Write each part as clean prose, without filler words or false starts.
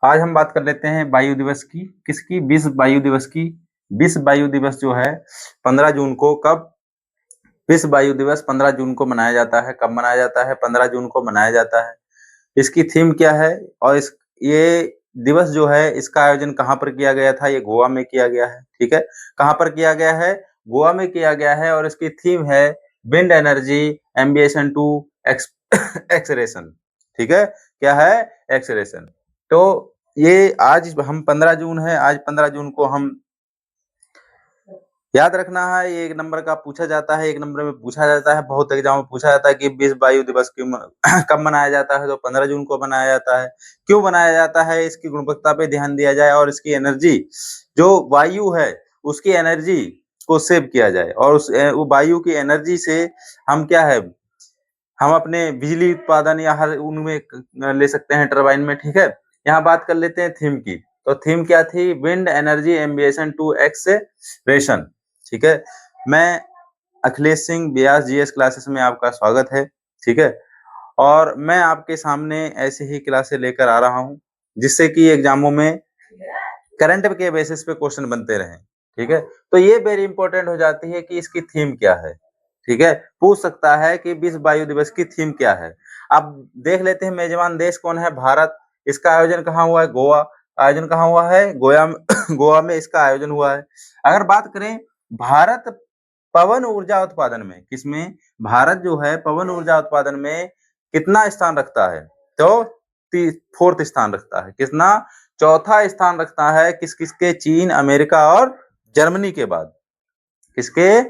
आज हम बात कर लेते हैं वायु दिवस की। किसकी? विश्व वायु दिवस की। विश्व वायु दिवस जो है 15 जून को कब? विश्व वायु दिवस 15 जून को मनाया जाता है। कब मनाया जाता है? 15 जून को मनाया जाता है। इसकी थीम क्या है? और ये दिवस जो है इसका आयोजन कहाँ पर किया गया था? ये गोवा में किया गया है। ठीक है, कहाँ पर किया गया है? गोवा में किया गया है। और इसकी थीम है wind energy ambition to exertion. ठीक है, क्या है? एक्सरेशन। तो ये आज हम 15 जून है, आज 15 जून को हम याद रखना है। ये 1 नंबर का पूछा जाता है, 1 नंबर में पूछा जाता है, बहुत एग्जाम में पूछा जाता है कि विश्व वायु दिवस कब मनाया जाता है? तो 15 जून को मनाया जाता है। क्यों मनाया जाता है? इसकी गुणवत्ता पे ध्यान दिया जाए और इसकी एनर्जी, जो वायु है उसकी एनर्जी को सेव किया जाए। और वो वायु की एनर्जी से हम क्या है, हम अपने बिजली उत्पादन या हर उनमें ले सकते हैं, टरबाइन में। ठीक है, यहाँ बात कर लेते हैं थीम की। तो थीम क्या थी? Wind energy ambition to exertion. ठीक है, मैं अखिलेश सिंह व्यास जीएस क्लासेस में आपका स्वागत है। ठीक है, और मैं आपके सामने ऐसे ही क्लासेस लेकर आ रहा हूँ जिससे कि एग्जामों में करंट के बेसिस पे क्वेश्चन बनते रहें। ठीक है, तो ये वेरी इंपॉर्टेंट हो जाती है कि इसकी थीम क्या है। ठीक है, पूछ सकता है कि विश्व वायु दिवस की थीम क्या है। अब देख लेते हैं मेजबान देश कौन है? भारत। इसका आयोजन कहाँ हुआ है? गोवा। आयोजन कहाँ हुआ है? गोवा में गोवा में इसका आयोजन हुआ है। अगर बात करें भारत पवन ऊर्जा उत्पादन में, किसमें? भारत जो है पवन ऊर्जा उत्पादन में कितना स्थान रखता है? तो 4th स्थान रखता है। कितना? चौथा स्थान रखता है। किस किसके? चीन, अमेरिका और जर्मनी के बाद। किसके?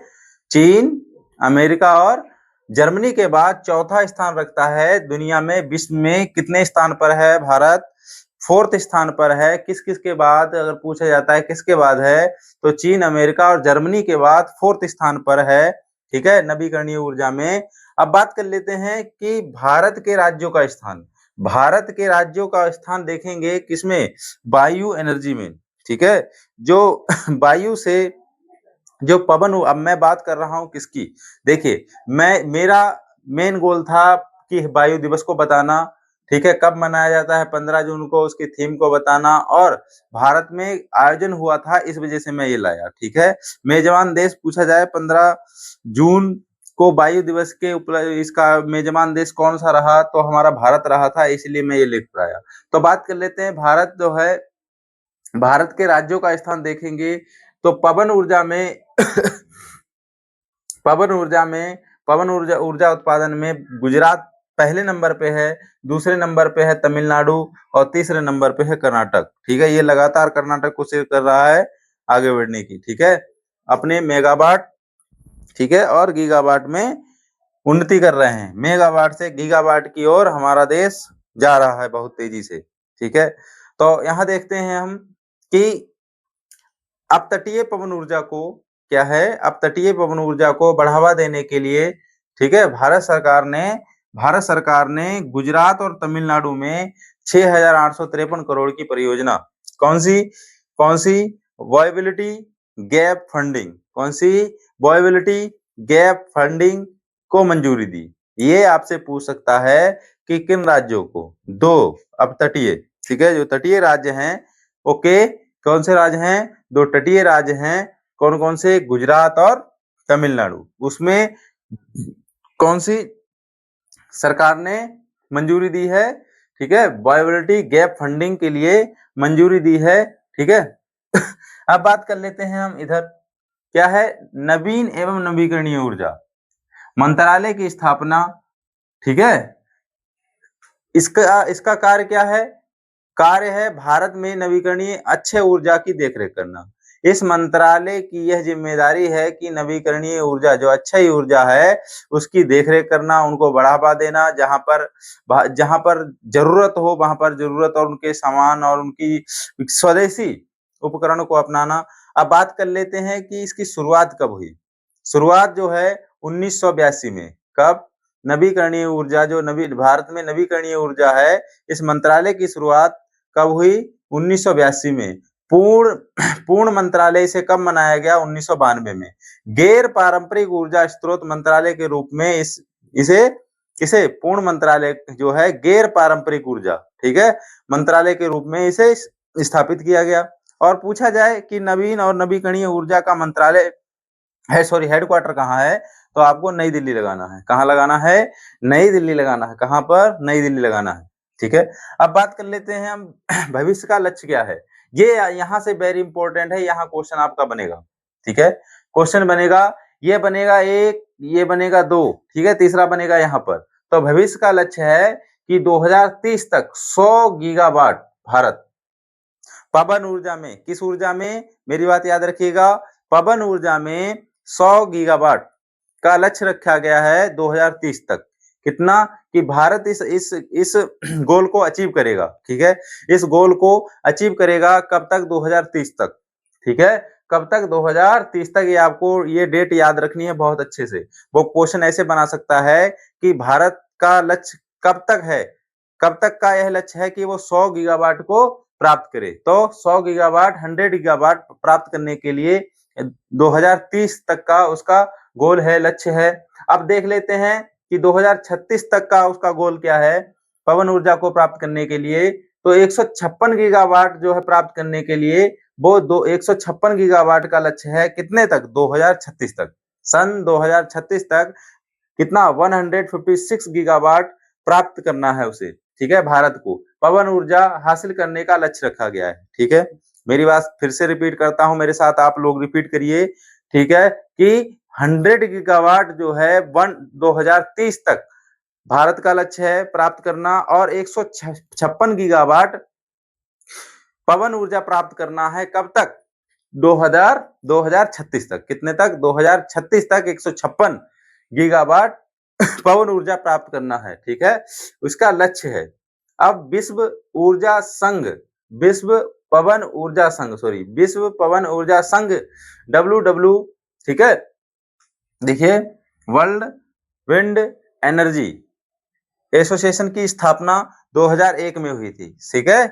चीन, अमेरिका और जर्मनी के बाद चौथा स्थान रखता है दुनिया में। विश्व में कितने स्थान पर है भारत? 4th स्थान पर है। किस किस के बाद अगर पूछा जाता है किसके बाद है, तो चीन, अमेरिका और जर्मनी के बाद 4th स्थान पर है। ठीक है, नवीकरणीय ऊर्जा में। अब बात कर लेते हैं कि भारत के राज्यों का स्थान। भारत के राज्यों का स्थान देखेंगे किसमें? वायु एनर्जी में। ठीक है, जो वायु से जो पवन, अब मैं बात कर रहा हूं किसकी? देखिए, मेरा मेन गोल था कि वायु दिवस को बताना। ठीक है, कब मनाया जाता है? 15 जून को। उसकी थीम को बताना, और भारत में आयोजन हुआ था इस वजह से मैं ये लाया। ठीक है, मेजबान देश पूछा जाए 15 जून को वायु दिवस के इसका मेजबान देश कौन सा रहा, तो हमारा भारत रहा था, इसलिए मैं ये लिख पाया। तो बात कर लेते हैं भारत जो है, भारत के राज्यों का स्थान देखेंगे तो पवन ऊर्जा में पवन ऊर्जा उत्पादन में गुजरात पहले नंबर पे है, दूसरे नंबर पे है तमिलनाडु, और तीसरे नंबर पे है कर्नाटक। ठीक है, ये लगातार कर्नाटक कोशिश कर रहा है आगे बढ़ने की। ठीक है, अपने मेगावाट, ठीक है, और गीगावाट में उन्नति कर रहे हैं। मेगावाट से गीगावाट की ओर हमारा देश जा रहा है बहुत तेजी से। ठीक है, तो यहाँ देखते हैं हम कि अपतटीय पवन ऊर्जा को क्या है, अपतटीय पवन ऊर्जा को बढ़ावा देने के लिए, ठीक है, भारत सरकार ने गुजरात और तमिलनाडु में 6,853 करोड़ की परियोजना, कौन सी वायबिलिटी गैप फंडिंग, कौन सी वायबिलिटी गैप फंडिंग को मंजूरी दी। ये आपसे पूछ सकता है कि किन राज्यों को? 2 अपतटीय, ठीक है, जो तटीय राज्य हैं। ओके, कौन से राज्य हैं? 2 तटीय राज्य हैं। कौन कौन से? गुजरात और तमिलनाडु। उसमें कौन सी सरकार ने मंजूरी दी है? ठीक है, वायबिलिटी गैप फंडिंग के लिए मंजूरी दी है। ठीक है अब बात कर लेते हैं हम इधर, क्या है? नवीन एवं नवीकरणीय ऊर्जा मंत्रालय की स्थापना। ठीक है, इसका कार्य क्या है? कार्य है भारत में नवीकरणीय अक्षय ऊर्जा की देखरेख करना। इस मंत्रालय की यह जिम्मेदारी है कि नवीकरणीय ऊर्जा, जो अक्षय ऊर्जा है, उसकी देखरेख करना, उनको बढ़ावा देना, जहां पर जरूरत हो वहां पर जरूरत, और उनके सामान और उनकी स्वदेशी उपकरणों को अपनाना। अब बात कर लेते हैं कि इसकी शुरुआत कब हुई। शुरुआत जो है 1982 में। कब? नवीकरणीय ऊर्जा, जो भारत में नवीकरणीय ऊर्जा है, इस मंत्रालय की शुरुआत कब हुई? 1982 में। पूर्ण मंत्रालय से कब मनाया गया? 1992 में। गैर पारंपरिक ऊर्जा स्रोत मंत्रालय के रूप में इसे पूर्ण मंत्रालय जो है गैर पारंपरिक ऊर्जा, ठीक है, मंत्रालय के रूप में इसे स्थापित किया गया। और पूछा जाए कि नवीन और नवीकरणीय ऊर्जा का मंत्रालय हेडक्वार्टर कहाँ है, तो आपको नई दिल्ली लगाना है। कहाँ लगाना है? नई दिल्ली लगाना है। कहाँ पर? नई दिल्ली लगाना है। ठीक है, अब बात कर लेते हैं हम भविष्य का लक्ष्य क्या है। ये यहाँ से वेरी इंपॉर्टेंट है, यहाँ क्वेश्चन आपका बनेगा। ठीक है, क्वेश्चन बनेगा, ये बनेगा एक, ये बनेगा दो, ठीक है, तीसरा बनेगा यहाँ पर। तो भविष्य का लक्ष्य है कि 2030 तक 100 गीगावाट भारत पवन ऊर्जा में, किस ऊर्जा में, मेरी बात याद रखिएगा, पवन ऊर्जा में 100 गीगावाट का लक्ष्य रखा गया है 2030 तक। कितना? कि भारत इस गोल को अचीव करेगा। ठीक है, इस गोल को अचीव करेगा कब तक? 2030 तक। ठीक है, कब तक? 2030 तक। ये आपको ये डेट याद रखनी है बहुत अच्छे से। वो क्वेश्चन ऐसे बना सकता है कि भारत का लक्ष्य कब तक है, कब तक का यह लक्ष्य है कि वो 100 गीगावाट को प्राप्त करे। तो 100 गीगावाट, 100 गीगावाट प्राप्त करने के लिए 2030 तक का उसका गोल है, लक्ष्य है। अब देख लेते हैं कि 2036 तक का उसका गोल क्या है पवन ऊर्जा को प्राप्त करने के लिए। तो 156 गीगावाट जो है प्राप्त करने के लिए, वो 156 गीगावाट का लक्ष्य है। कितने तक? 2036 तक। सन 2036 तक कितना? 156 गीगावाट प्राप्त करना है उसे। ठीक है, भारत को पवन ऊर्जा हासिल करने का लक्ष्य रखा गया है। ठीक है, मेरी बात फिर से रिपीट करता हूं, मेरे साथ आप लोग रिपीट करिए। ठीक है, कि 100 गीगावाट जो है 2030 तक भारत का लक्ष्य है प्राप्त करना, और 156 गीगावाट पवन ऊर्जा प्राप्त करना है। कब तक? 2036 तक। कितने तक? 2036 तक 156 गीगावाट पवन ऊर्जा प्राप्त करना है। ठीक है, उसका लक्ष्य है। अब विश्व ऊर्जा संघ, विश्व पवन ऊर्जा संघ, सॉरी, विश्व पवन ऊर्जा संघ, WW, ठीक है, देखिए, वर्ल्ड विंड एनर्जी एसोसिएशन की स्थापना 2001 में हुई थी। ठीक है,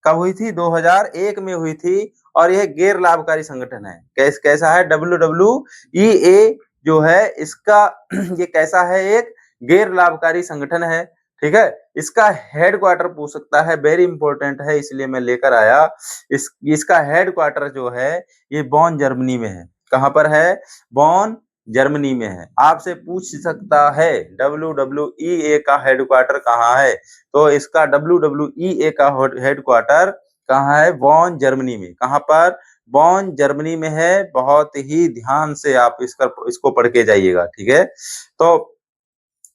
कब हुई थी? 2001 में हुई थी। और यह गैर लाभकारी संगठन है। कैसा है? WWEA जो है इसका ये कैसा है? एक गैर लाभकारी संगठन है। ठीक है, इसका हेडक्वार्टर पूछ सकता है, वेरी इंपॉर्टेंट है, इसलिए मैं लेकर आया। इसका हेडक्वार्टर जो है ये बॉन जर्मनी में है। कहां पर है? बॉन जर्मनी में है। आपसे पूछ सकता है WWEA का हेडक्वार्टर कहाँ है, तो इसका WWEA का हेडक्वार्टर कहाँ है? बॉन जर्मनी में। कहाँ पर? बॉन जर्मनी में है। बहुत ही ध्यान से आप इसको पढ़ के जाइएगा। ठीक है, तो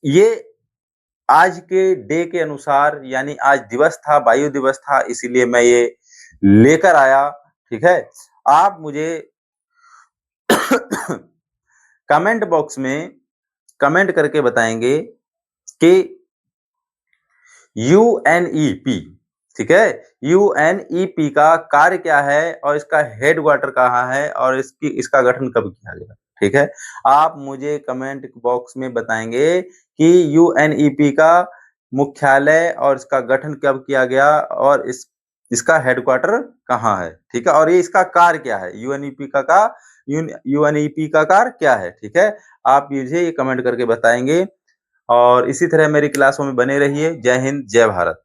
ये आज के डे के अनुसार, यानी आज दिवस था, वायु दिवस था, इसीलिए मैं ये लेकर आया। ठीक है, आप मुझे कमेंट बॉक्स में कमेंट करके बताएंगे कि UNEP, ठीक है, UNEP का कार्य क्या है और इसका हेडक्वार्टर कहाँ है और इसका गठन कब किया गया। ठीक है, आप मुझे कमेंट बॉक्स में बताएंगे कि UNEP का मुख्यालय और इसका गठन कब किया गया और इसका हेडक्वार्टर कहाँ है। ठीक है, और ये इसका कार्य क्या है, UNEP का कार्य क्या है। ठीक है, आप मुझे ये कमेंट करके बताएंगे। और इसी तरह मेरी क्लासों में बने रहिए। जय हिंद, जय भारत।